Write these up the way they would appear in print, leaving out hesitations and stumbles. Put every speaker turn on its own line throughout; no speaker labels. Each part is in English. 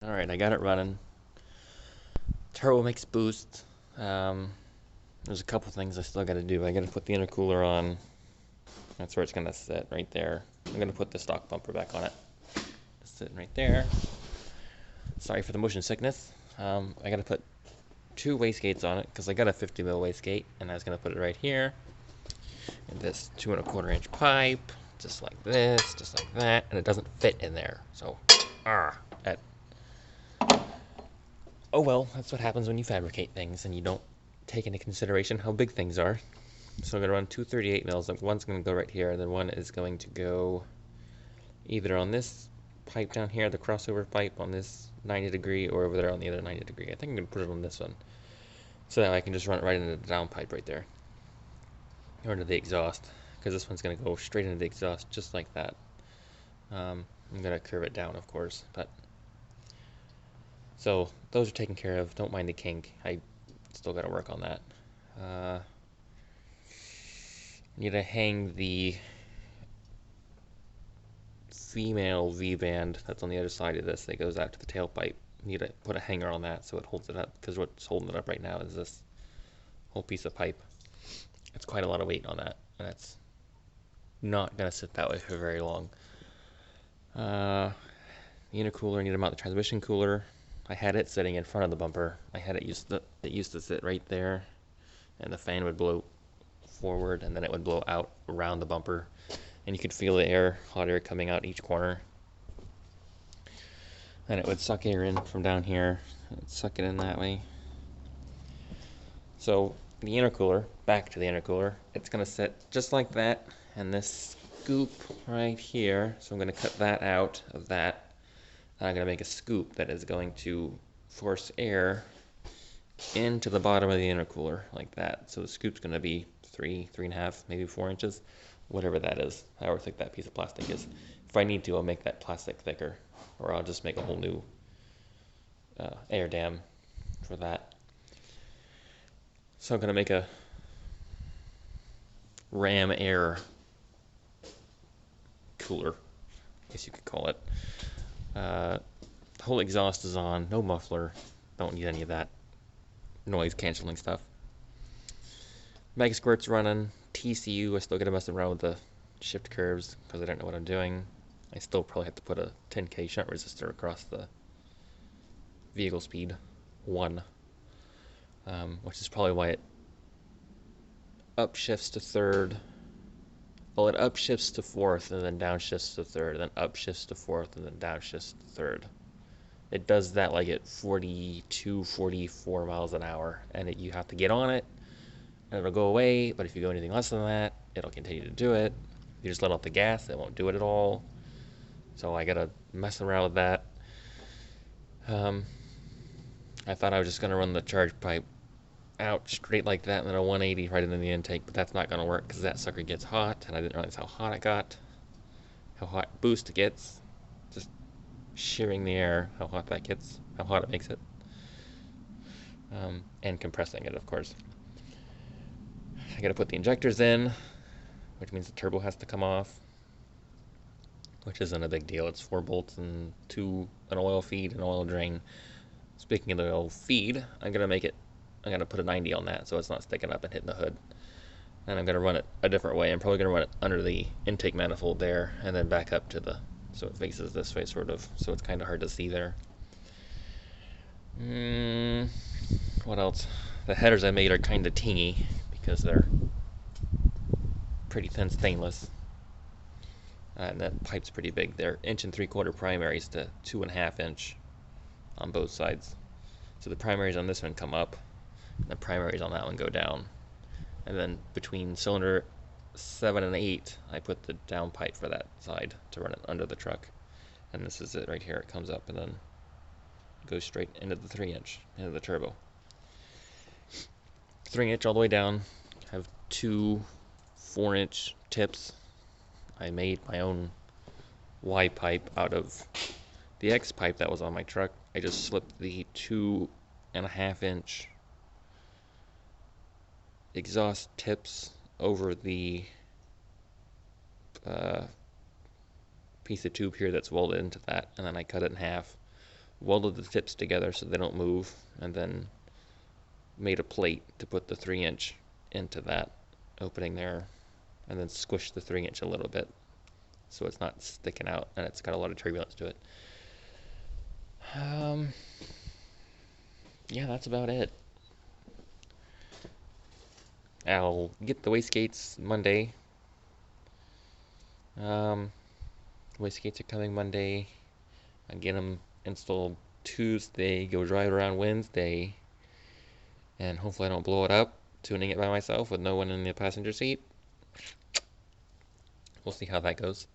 Alright, I got it running. Turbo makes boost. There's a couple things I still gotta do. I gotta put the intercooler on. That's where it's gonna sit, right there. I'm gonna put the stock bumper back on it. It's sitting right there. Sorry for the motion sickness. I gotta put two wastegates on it because I got a 50 mil wastegate, and I was gonna put it right here. And this 2¼ inch pipe, just like this, just like that, and it doesn't fit in there. So, that. Oh well, that's what happens when you fabricate things and you don't take into consideration how big things are. So I'm going to run two 38 mils. One's going to go right here, and then one is going to go either on this pipe down here, the crossover pipe on this 90°, or over there on the other 90°. I think I'm going to put it on this one, so that I can just run it right into the down pipe right there, or into the exhaust, because this one's going to go straight into the exhaust just like that. I'm going to curve it down, of course, but so those are taken care of. Don't mind the kink. I still got to work on that. Need to hang the female V-band that's on the other side of this that goes out to the tailpipe. Need to put a hanger on that so it holds it up, because what's holding it up right now is this whole piece of pipe. It's quite a lot of weight on that, and it's not going to sit that way for very long. The intercooler, I need to mount the transmission cooler. I had it sitting in front of the bumper. I had it used to sit right there, and the fan would blow forward, and then it would blow out around the bumper, and you could feel the air, hot air coming out each corner, and it would suck air in from down here and suck it in that way. So the intercooler, back to the intercooler, it's going to sit just like that, and this scoop right here, so I'm going to cut that out of that. I'm going to make a scoop that is going to force air into the bottom of the intercooler like that. So the scoop's going to be 3.5, maybe 4 inches, whatever that is, however thick that piece of plastic is. If I need to, I'll make that plastic thicker, or I'll just make a whole new air dam for that. So I'm going to make a ram air cooler, I guess you could call it. The whole exhaust is on, no muffler, don't need any of that noise canceling stuff. Mega squirt's running. TCU, I still gotta mess around with the shift curves because I don't know what I'm doing. I still probably have to put a 10K shunt resistor across the vehicle speed 1, which is probably why it upshifts to 3rd. Well, it upshifts to 4th and then downshifts to 3rd, then upshifts to 4th and then downshifts to 3rd. It does that like at 42, 44 miles an hour, and you have to get on it, and it'll go away, but if you go anything less than that, it'll continue to do it. If you just let off the gas, it won't do it at all. So I gotta mess around with that. I thought I was just gonna run the charge pipe out straight like that and then a 180 right into the intake, but that's not gonna work because that sucker gets hot, and I didn't realize how hot it got, how hot boost it gets, just shearing the air, how hot that gets, how hot it makes it, and compressing it, of course. I gotta put the injectors in, which means the turbo has to come off, which isn't a big deal. It's 4 bolts and an oil feed and oil drain. Speaking of the oil feed, I'm gonna put a 90 on that so it's not sticking up and hitting the hood. And I'm gonna run it a different way. I'm probably gonna run it under the intake manifold there and then back up to so it faces this way sort of, so it's kind of hard to see there. What else? The headers I made are kind of teeny because they're pretty thin stainless. And that pipe's pretty big. They're 1.75 inch primaries to 2.5 inch on both sides. So the primaries on this one come up, and the primaries on that one go down. And then between cylinder 7 and 8, I put the down pipe for that side to run it under the truck. And this is it right here. It comes up and then goes straight into the 3-inch, into the turbo. 3-inch all the way down. I have 2 4-inch tips. I made my own Y pipe out of the X pipe that was on my truck. I just slipped the 2.5 inch exhaust tips over the piece of tube here that's welded into that, and then I cut it in half, welded the tips together so they don't move, and then made a plate to put the 3-inch into that opening there, and then squished the 3-inch a little bit so it's not sticking out and it's got a lot of turbulence to it. Yeah, that's about it. I'll get the wastegates Monday. Wastegates are coming Monday. I get them installed Tuesday, go drive around Wednesday, and hopefully I don't blow it up tuning it by myself with no one in the passenger seat. We'll see how that goes.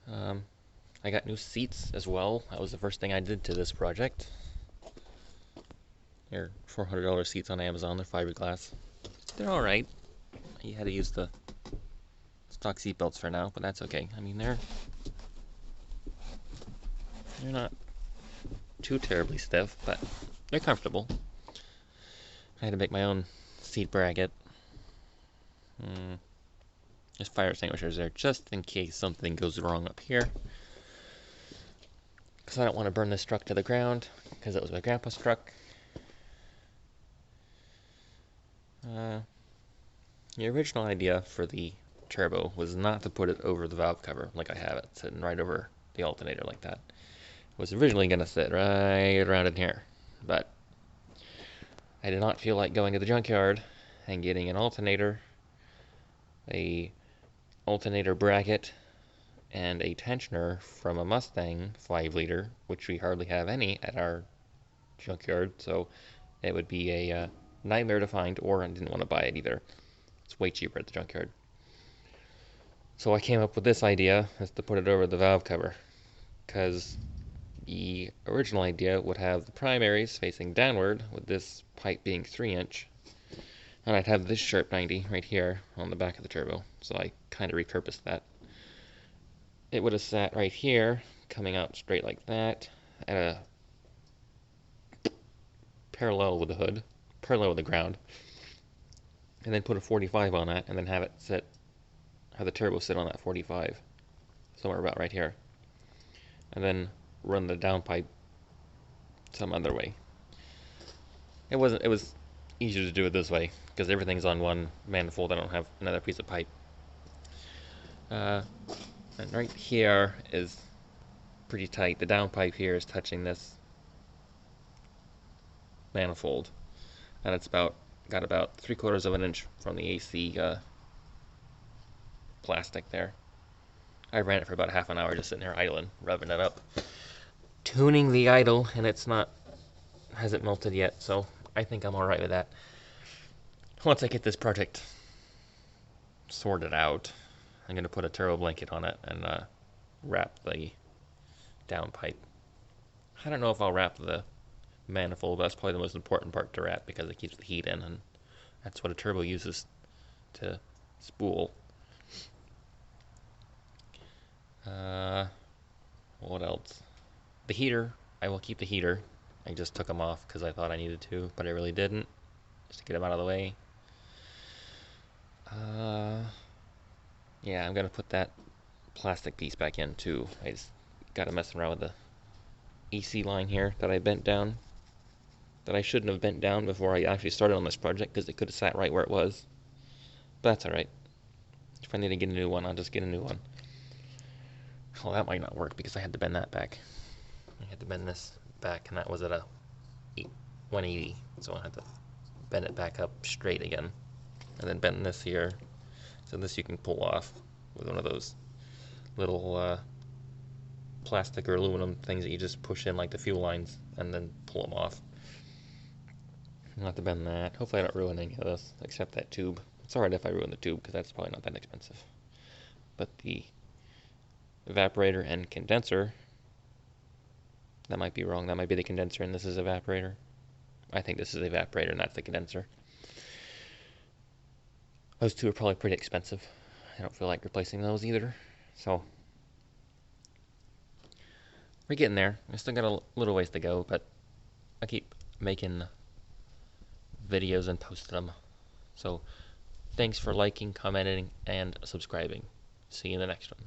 I got new seats as well. That was the first thing I did to this project. They're $400 seats on Amazon. They're fiberglass. They're alright. You had to use the stock seat belts for now, but that's okay. I mean, they're not too terribly stiff, but they're comfortable. I had to make my own seat bracket. There's fire extinguishers there just in case something goes wrong up here. Because I don't want to burn this truck to the ground, because it was my grandpa's truck. The original idea for the turbo was not to put it over the valve cover like I have it sitting right over the alternator like that. It was originally going to sit right around in here, but I did not feel like going to the junkyard and getting an alternator, a alternator bracket, and a tensioner from a Mustang 5-liter, which we hardly have any at our junkyard, so it would be a nightmare to find, or I didn't want to buy it either. It's way cheaper at the junkyard. So I came up with this idea, is to put it over the valve cover, because the original idea would have the primaries facing downward, with this pipe being 3-inch, and I'd have this sharp 90 right here on the back of the turbo, so I kind of repurposed that. It would have sat right here, coming out straight like that, at a parallel with the hood, parallel with the ground, and then put a 45 on that, and then have it sit, have the turbo sit on that 45, somewhere about right here, and then run the downpipe some other way. It was easier to do it this way, because everything's on one manifold. I don't have another piece of pipe. And right here is pretty tight. The downpipe here is touching this manifold, and it's got about 3/4 of an inch from the AC plastic there. I ran it for about half an hour just sitting there idling, revving it up, tuning the idle, and hasn't melted yet, so I think I'm alright with that. Once I get this project sorted out, I'm going to put a turbo blanket on it and wrap the downpipe. I don't know if I'll wrap the manifold, but that's probably the most important part to wrap because it keeps the heat in, and that's what a turbo uses to spool. What else? The heater, I will keep the heater. I just took them off because I thought I needed to, but I really didn't, just to get them out of the way. Yeah, I'm gonna put that plastic piece back in too. I just got to messing around with the AC line here that I bent down, that I shouldn't have bent down before I actually started on this project, because it could have sat right where it was. But that's alright. If I need to get a new one, I'll just get a new one. Well, that might not work because I had to bend that back. I had to bend this back, and that was at a 180, so I had to bend it back up straight again, and then bend this here, so this you can pull off with one of those little plastic or aluminum things that you just push in like the fuel lines and then pull them off. I'll have to bend that. Hopefully I don't ruin any of this except that tube. It's alright if I ruin the tube because that's probably not that expensive. But the evaporator and condenser, that might be wrong. That might be the condenser and this is evaporator. I think this is the evaporator and that's the condenser. Those two are probably pretty expensive. I don't feel like replacing those either. So we're getting there. We still got a little ways to go, but I keep making videos and posting them. So thanks for liking, commenting, and subscribing. See you in the next one.